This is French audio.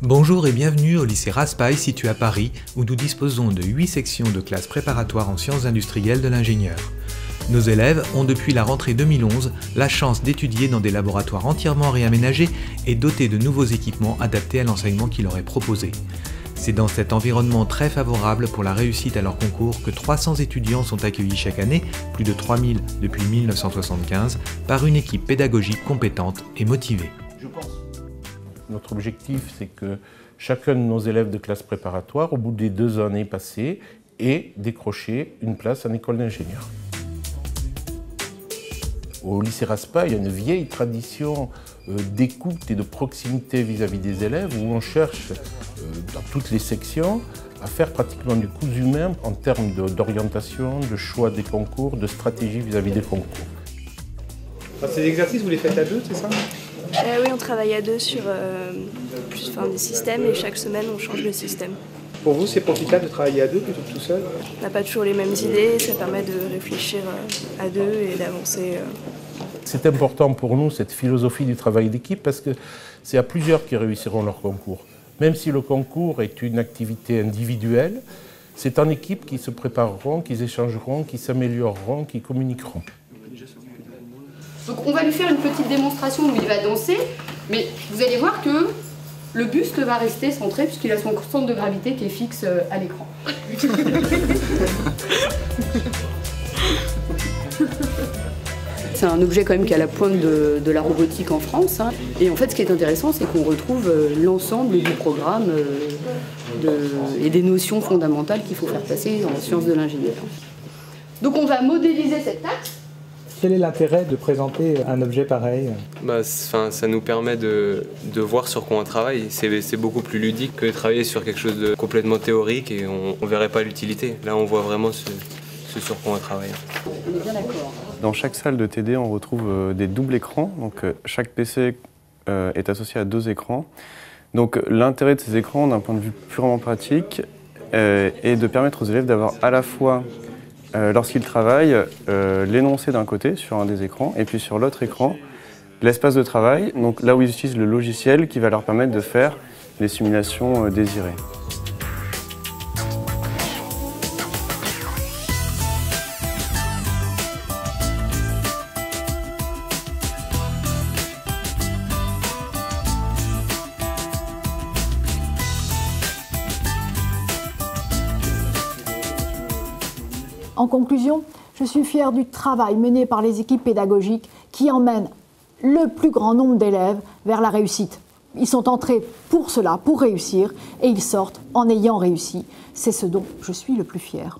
Bonjour et bienvenue au lycée Raspail situé à Paris où nous disposons de 8 sections de classes préparatoires en sciences industrielles de l'ingénieur. Nos élèves ont depuis la rentrée 2011 la chance d'étudier dans des laboratoires entièrement réaménagés et dotés de nouveaux équipements adaptés à l'enseignement qui leur est proposé. C'est dans cet environnement très favorable pour la réussite à leur concours que 300 étudiants sont accueillis chaque année, plus de 3000 depuis 1975, par une équipe pédagogique compétente et motivée. Notre objectif, c'est que chacun de nos élèves de classe préparatoire, au bout des 2 années passées, ait décroché une place en école d'ingénieur. Au lycée Raspail, il y a une vieille tradition d'écoute et de proximité vis-à-vis des élèves où on cherche, dans toutes les sections, à faire pratiquement du cousu main en termes d'orientation, de choix des concours, de stratégie vis-à-vis des concours. Ces exercices, vous les faites à deux, c'est ça ? Oui, on travaille à deux sur des systèmes et chaque semaine on change de système. Pour vous, c'est profitable de travailler à deux plutôt que tout seul ? On n'a pas toujours les mêmes idées, ça permet de réfléchir à deux et d'avancer. C'est important pour nous, cette philosophie du travail d'équipe, parce que c'est à plusieurs qui réussiront leur concours. Même si le concours est une activité individuelle, c'est en équipe qu'ils se prépareront, qu'ils échangeront, qu'ils s'amélioreront, qu'ils communiqueront. Donc on va lui faire une petite démonstration où il va danser, mais vous allez voir que le buste va rester centré puisqu'il a son centre de gravité qui est fixe à l'écran. C'est un objet quand même qui est à la pointe de la robotique en France. Hein. Et en fait, ce qui est intéressant, c'est qu'on retrouve l'ensemble du programme et des notions fondamentales qu'il faut faire passer dans la science de l'ingénieur. Donc on va modéliser cette taxe. Quel est l'intérêt de présenter un objet pareil ? Ça nous permet de voir sur quoi on travaille. C'est beaucoup plus ludique que de travailler sur quelque chose de complètement théorique et on ne verrait pas l'utilité. Là, on voit vraiment ce sur quoi on travaille. On est bien d'accord. Dans chaque salle de TD, on retrouve des doubles écrans. Donc, chaque PC est associé à 2 écrans. Donc, l'intérêt de ces écrans, d'un point de vue purement pratique, est de permettre aux élèves d'avoir à la fois lorsqu'ils travaillent, l'énoncé d'un côté sur un des écrans et puis sur l'autre écran, l'espace de travail, donc là où ils utilisent le logiciel qui va leur permettre de faire les simulations désirées. En conclusion, je suis fière du travail mené par les équipes pédagogiques qui emmènent le plus grand nombre d'élèves vers la réussite. Ils sont entrés pour cela, pour réussir, et ils sortent en ayant réussi. C'est ce dont je suis le plus fière.